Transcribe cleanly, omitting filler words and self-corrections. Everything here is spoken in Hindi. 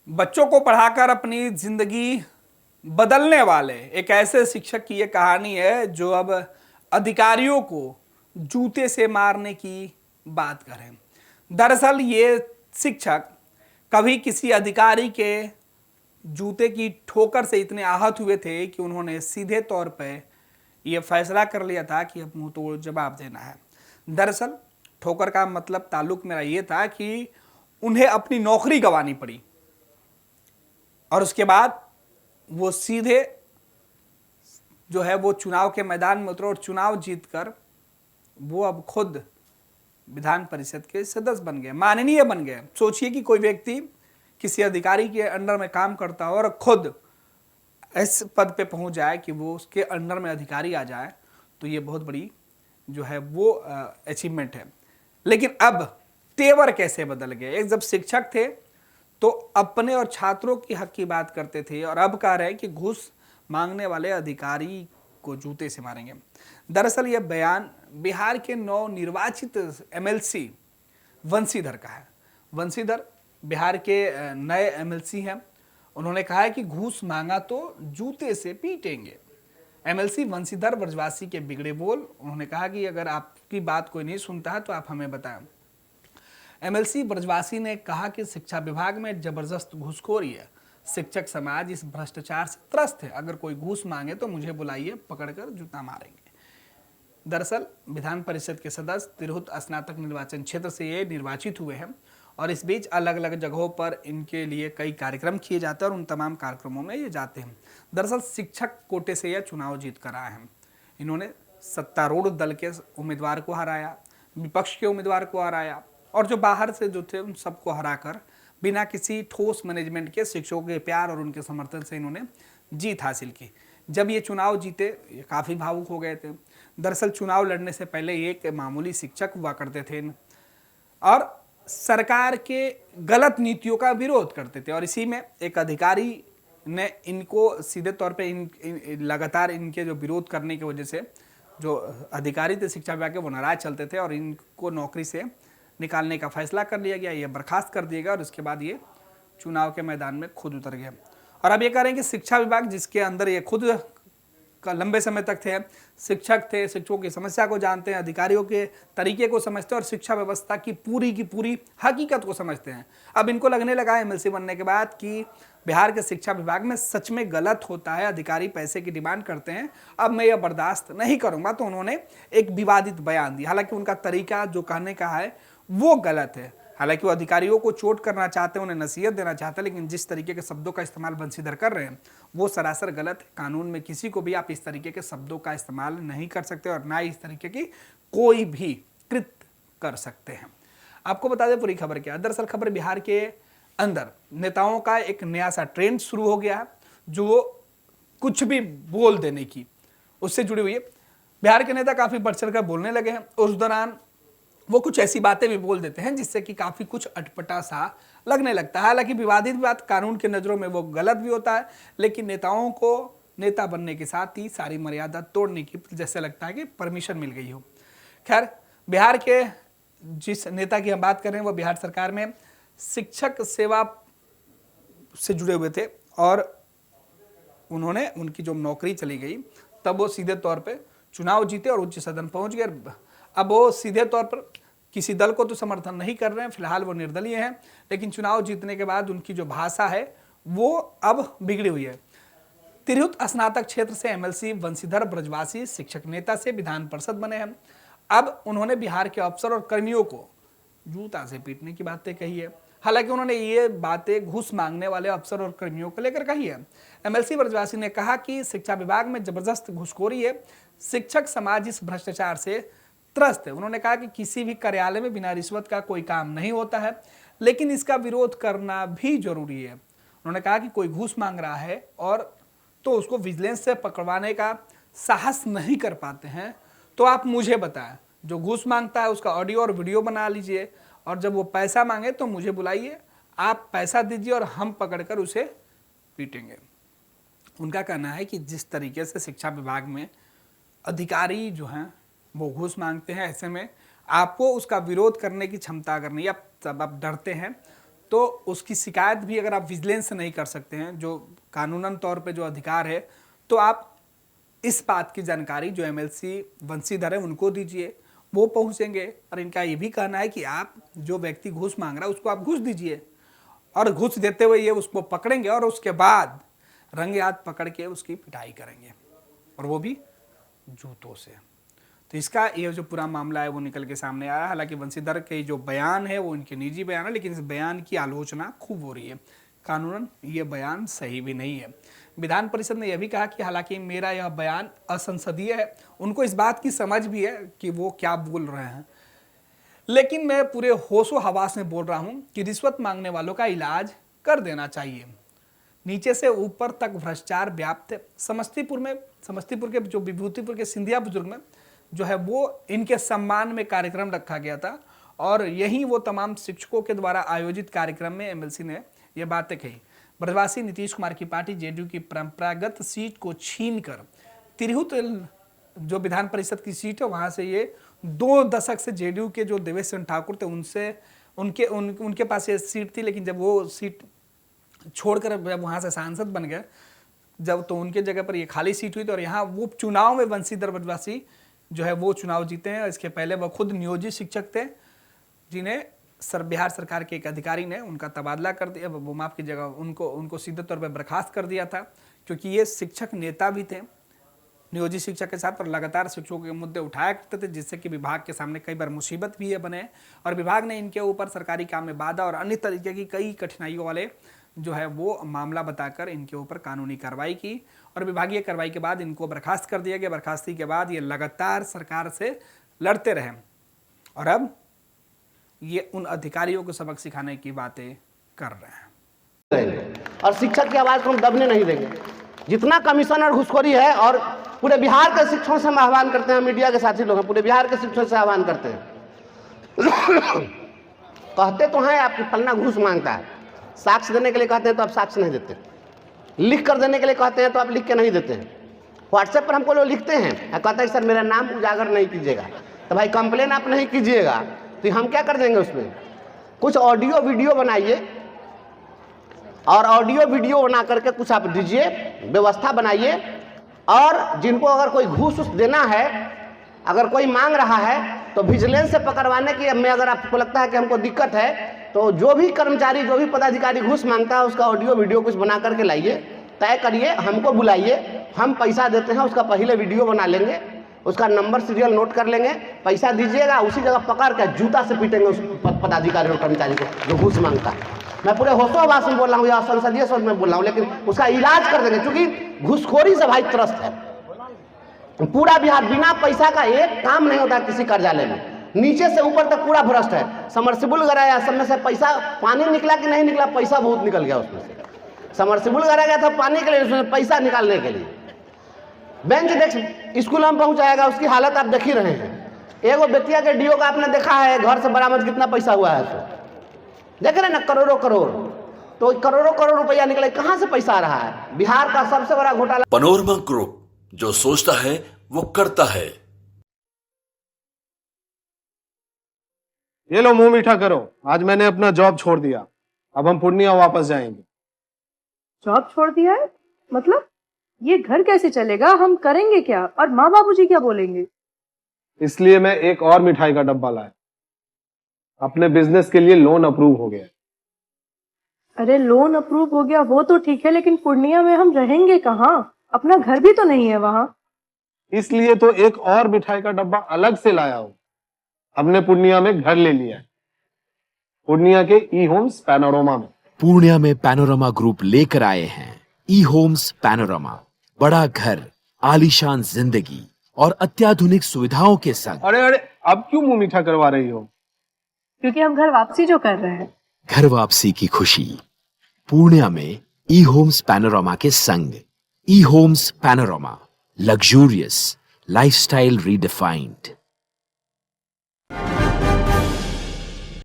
बच्चों को पढ़ाकर अपनी जिंदगी बदलने वाले एक ऐसे शिक्षक की ये कहानी है जो अब अधिकारियों को जूते से मारने की बात करें। दरअसल ये शिक्षक कभी किसी अधिकारी के जूते की ठोकर से इतने आहत हुए थे कि उन्होंने सीधे तौर पर यह फैसला कर लिया था कि अब मुंह तोड़ जवाब देना है। दरअसल ठोकर का मतलब ताल्लुक मेरा ये था कि उन्हें अपनी नौकरी गंवानी पड़ी और उसके बाद वो सीधे जो है वो चुनाव के मैदान में उतरे और चुनाव जीतकर वो अब खुद विधान परिषद के सदस्य बन गए, माननीय बन गए। सोचिए कि कोई व्यक्ति किसी अधिकारी के अंडर में काम करता हो और खुद इस पद पे पहुंच जाए कि वो उसके अंडर में अधिकारी आ जाए, तो ये बहुत बड़ी जो है वो अचीवमेंट है। लेकिन अब तेवर कैसे बदल गए। एक जब शिक्षक थे तो अपने और छात्रों की हक की बात करते थे और अब कह रहे हैं कि घूस मांगने वाले अधिकारी को जूते से मारेंगे। दरअसल यह बयान बिहार के नवनिर्वाचित एमएलसी वंशीधर का है। वंशीधर बिहार के नए एमएलसी हैं। उन्होंने कहा है कि घूस मांगा तो जूते से पीटेंगे। एमएलसी वंशीधर ब्रजवासी के बिगड़े बोल। उन्होंने कहा कि अगर आपकी बात कोई नहीं सुनता है तो आप हमें बताएं। एमएलसी ब्रजवासी ने कहा कि शिक्षा विभाग में जबरदस्त घूसखोरी है। शिक्षक समाज इस भ्रष्टाचार से त्रस्त है। अगर कोई घूस मांगे तो मुझे बुलाइए, पकड़कर जूता मारेंगे। दरअसल विधान परिषद के सदस्य तिरहुत स्नातक निर्वाचन क्षेत्र से ये निर्वाचित हुए हैं और इस बीच अलग अलग जगहों पर इनके लिए कई कार्यक्रम किए जाते हैं और उन तमाम कार्यक्रमों में ये जाते हैं। दरअसल शिक्षक कोटे से यह चुनाव जीत कर आए हैं। इन्होंने सत्तारूढ़ दल के उम्मीदवार को हराया, विपक्ष के उम्मीदवार को हराया और जो बाहर से जो थे उन सबको हराकर बिना किसी ठोस मैनेजमेंट के शिक्षकों के प्यार और उनके समर्थन से इन्होंने जीत हासिल की। जब ये चुनाव जीते ये काफ़ी भावुक हो गए थे। दरअसल चुनाव लड़ने से पहले एक मामूली शिक्षक हुआ करते थे और सरकार के गलत नीतियों का विरोध करते थे और इसी में एक अधिकारी ने इनको सीधे तौर पे लगातार इनके जो विरोध करने की वजह से जो अधिकारी थे शिक्षा विभाग के वो नाराज चलते थे और इनको नौकरी से निकालने का फैसला कर लिया गया। ये बर्खास्त कर दिया गया और उसके बाद ये चुनाव के मैदान में खुद उतर गए। और अब ये कह रहे हैं कि शिक्षा विभाग जिसके अंदर ये खुद का लंबे समय तक थे, शिक्षक थे, शिक्षकों की समस्या को जानते हैं, अधिकारियों के तरीके को समझते हैं और शिक्षा व्यवस्था की पूरी हकीकत को समझते हैं। अब इनको लगने लगा है एमएलसी बनने के बाद कि बिहार के शिक्षा विभाग में सच में गलत होता है, अधिकारी पैसे की डिमांड करते हैं, अब मैं यह बर्दाश्त नहीं करूंगा। तो उन्होंने एक विवादित बयान दिया। हालांकि उनका तरीका जो कहने का है वो गलत है। हालांकि वो अधिकारियों को चोट करना चाहते हैं, उन्हें नसीहत देना चाहते हैं, लेकिन जिस तरीके के शब्दों का इस्तेमाल वंशीधर कर रहे हैं वो सरासर गलत है। कानून में किसी को भी आप इस तरीके के शब्दों का इस्तेमाल नहीं कर सकते और ना इस तरीके की कोई भी कृत्य कर सकते हैं। आपको बता दें पूरी खबर क्या है। दरअसल खबर बिहार के अंदर नेताओं का एक नया सा ट्रेंड शुरू हो गया है जो कुछ भी बोल देने की उससे जुड़ी हुई है। बिहार के नेता काफी बढ़ चढ़ कर बोलने लगे हैं और उस दौरान वो कुछ ऐसी बातें भी बोल देते हैं जिससे कि काफ़ी कुछ अटपटा सा लगने लगता है। हालांकि विवादित बात कानून के नज़रों में वो गलत भी होता है, लेकिन नेताओं को नेता बनने के साथ ही सारी मर्यादा तोड़ने की जैसे लगता है कि परमिशन मिल गई हो। खैर, बिहार के जिस नेता की हम बात कर रहे हैं वो बिहार सरकार में शिक्षक सेवा से जुड़े हुए थे और उन्होंने उनकी जो नौकरी चली गई तब वो सीधे तौर पर चुनाव जीते और उच्च सदन पहुँच गए। अब वो सीधे तौर पर किसी दल को तो समर्थन नहीं कर रहे हैं, फिलहाल वो निर्दलीय हैं, लेकिन चुनाव जीतने के बाद उनकी जो भाषा है वो अब बिगड़ी हुई है। तिरहुत स्नातक क्षेत्र से एमएलसी वंशीधर ब्रजवासी शिक्षक नेता से विधान परिषद बने हैं। अब उन्होंने बिहार के अफसर और कर्मियों को जूता से पीटने की बातें कही है। हालांकि उन्होंने ये बातें घूस मांगने वाले अफसर और कर्मियों को लेकर कही है। एमएलसी ब्रजवासी ने कहा कि शिक्षा विभाग में जबरदस्त घूसखोरी है। शिक्षक समाज इस भ्रष्टाचार से त्रस्त है। उन्होंने कहा कि किसी भी कार्यालय में बिना रिश्वत का कोई काम नहीं होता है, लेकिन इसका विरोध करना भी जरूरी है। उन्होंने कहा कि कोई घूस मांग रहा है और तो उसको विजिलेंस से पकड़वाने का साहस नहीं कर पाते हैं तो आप मुझे बताएं। जो घूस मांगता है उसका ऑडियो और वीडियो बना लीजिए और जब वो पैसा मांगे तो मुझे बुलाइए, आप पैसा दीजिए और हम पकड़कर उसे पीटेंगे। उनका कहना है कि जिस तरीके से शिक्षा विभाग में अधिकारी जो हैं वो घूस मांगते हैं, ऐसे में आपको उसका विरोध करने की क्षमता अगर नहीं, आप डरते हैं तो उसकी शिकायत भी अगर आप विजिलेंस से नहीं कर सकते हैं, जो कानूनन तौर पे जो अधिकार है, तो आप इस बात की जानकारी जो एमएलसी वंशीधर है उनको दीजिए, वो पहुंचेंगे। और इनका ये भी कहना है कि आप जो व्यक्ति घूस मांग रहा है उसको आप घूस दीजिए, और घूस देते हुए ये उसको पकड़ेंगे और उसके बाद रंगे हाथ पकड़ के उसकी पिटाई करेंगे, और वो भी जूतों से। तो इसका ये जो पूरा मामला है वो निकल के सामने आया। हालांकि वंशीधर के जो बयान है वो इनके निजी बयान है, लेकिन इस बयान की आलोचना खूब हो रही है। कानूनन ये बयान सही भी नहीं है। विधान परिषद ने यह भी कहा कि हालांकि मेरा यह बयान असंसदीय है, उनको इस बात की समझ भी है कि वो क्या बोल रहे हैं, लेकिन मैं पूरे होशो हवास में बोल रहा हूं कि रिश्वत मांगने वालों का इलाज कर देना चाहिए। नीचे से ऊपर तक भ्रष्टाचार व्याप्त है। समस्तीपुर के जो विभूतिपुर के सिंधिया बुजुर्ग में जो है वो इनके सम्मान में कार्यक्रम रखा गया था, और यही वो तमाम शिक्षकों के द्वारा आयोजित कार्यक्रम में एमएलसी ने ये बातें कही। ब्रजवासी नीतीश कुमार की पार्टी जेडीयू की परंपरागत सीट को छीनकर तिरहुत जो विधान परिषद की सीट है वहां से ये 2 दशक से जेडीयू के जो देवेश चंद्र ठाकुर थे उनके पास ये सीट थी, लेकिन जब वो सीट छोड़कर वहां से सांसद बन गए जब, तो उनके जगह पर ये खाली सीट हुई थी, और यहाँ वो चुनाव में वंशीधर ब्रजवासी जो है वो चुनाव जीते हैं। इसके पहले वह खुद नियोजित शिक्षक थे, जिन्हें बिहार सरकार के एक अधिकारी ने उनका तबादला कर दिया, वो माफ की जगह उनको सीधे तौर पर बर्खास्त कर दिया था, क्योंकि ये शिक्षक नेता भी थे नियोजित शिक्षक के साथ, और लगातार शिक्षकों के मुद्दे उठाया करते थे, जिससे कि विभाग के सामने कई बार मुसीबत भी ये बने, और विभाग ने इनके ऊपर सरकारी काम में बाधा और अन्य तरीके की कई कठिनाइयों वाले जो है वो मामला बताकर इनके ऊपर कानूनी कार्रवाई की, और विभागीय कार्रवाई के बाद इनको बर्खास्त कर दिया गया। बर्खास्ती के बाद ये लगातार सरकार से लड़ते रहे, और अब ये उन अधिकारियों को सबक सिखाने की बातें कर रहे हैं। और शिक्षक की आवाज को हम दबने नहीं देंगे। जितना कमीशन और घुसखोरी है, और पूरे बिहार के शिक्षकों से हम आह्वान करते हैं, मीडिया के साथी लोग हैं, पूरे बिहार के शिक्षकों से आह्वान करते हैं कहते तो हैं आपकी फलना घूस मांगता है, साक्ष्य देने के लिए कहते हैं तो आप साक्ष्य नहीं देते, लिख कर देने के लिए कहते हैं तो आप लिख के नहीं देते हैं। व्हाट्सएप पर हमको लोग लिखते हैं, कहते हैं सर मेरा नाम उजागर नहीं कीजिएगा, तो भाई कंप्लेन आप नहीं कीजिएगा तो हम क्या कर देंगे, उसमें कुछ ऑडियो वीडियो बनाइए, और ऑडियो वीडियो बना करके कुछ आप दीजिए, व्यवस्था बनाइए, और जिनको अगर कोई घूस देना है, अगर कोई मांग रहा है, तो विजिलेंस से पकड़वाने की में अगर आपको लगता है कि हमको दिक्कत है, तो जो भी कर्मचारी जो भी पदाधिकारी घूस मांगता है उसका ऑडियो वीडियो कुछ बना करके लाइए, तय करिए, हमको बुलाइए, हम पैसा देते हैं, उसका पहले वीडियो बना लेंगे, उसका नंबर सीरियल नोट कर लेंगे, पैसा दीजिएगा, उसी जगह पकड़ कर जूता से पीटेंगे उस पदाधिकारी और कर्मचारी को जो घूस मांगता है। मैं पूरे होशो हवास में बोल रहा हूँ या संसदीय सोच में बोल रहा हूँ, लेकिन उसका इलाज कर देंगे, क्योंकि घूसखोरी से भाई त्रस्त है पूरा बिहार। बिना पैसा का एक काम नहीं होता किसी कार्यालय में, नीचे से ऊपर तक पूरा भ्रष्ट है। समरसिबुल गराया, सब में से पैसा पानी निकला कि नहीं निकला, पैसा बहुत निकल गया उसमें से। समरसिबुल गराया गया था पानी के लिए, उसमें पैसा निकालने के लिए। बेंच डेस्क स्कूल में पहुंचाएगा, उसकी हालत आप देख ही रहे हैं। एगो बेतिया के डीओ का आपने देखा है, घर से बरामद कितना पैसा हुआ है, उसको देख रहे ना, करोड़ों करोड़, तो करोड़ों करोड़ रुपया निकले, कहां से पैसा आ रहा है? बिहार का सबसे बड़ा घोटाला। पैनोरमा ग्रुप, जो सोचता है वो करता है। ये लो मुंह मीठा करो, आज मैंने अपना जॉब छोड़ दिया, अब हम पूर्णिया वापस जाएंगे। जॉब छोड़ दिया है मतलब? ये घर कैसे चलेगा, हम करेंगे क्या, और माँ बाबूजी क्या बोलेंगे? इसलिए मैं एक और मिठाई का डब्बा लाया, अपने बिजनेस के लिए लोन अप्रूव हो गया। अरे लोन अप्रूव हो गया वो तो ठीक है, लेकिन पूर्णिया में हम रहेंगे कहाँ? अपना घर भी तो नहीं है वहाँ। इसलिए तो एक और मिठाई का डब्बा अलग से लाया हूँ। हमने पूर्णिया में घर ले लिया है, पूर्णिया के ई होम्स पैनोरमा में। पूर्णिया में पैनोरमा ग्रुप लेकर आए हैं ई होम्स पैनोरमा, बड़ा घर, आलीशान जिंदगी और अत्याधुनिक सुविधाओं के संग। अरे अरे, अब क्यों मुंह मीठा करवा रही हो? क्योंकि हम घर वापसी जो कर रहे हैं। घर वापसी की खुशी पूर्णिया में ई होम्स पैनोरमा के संग। ई Homes Panorama, luxurious lifestyle redefined.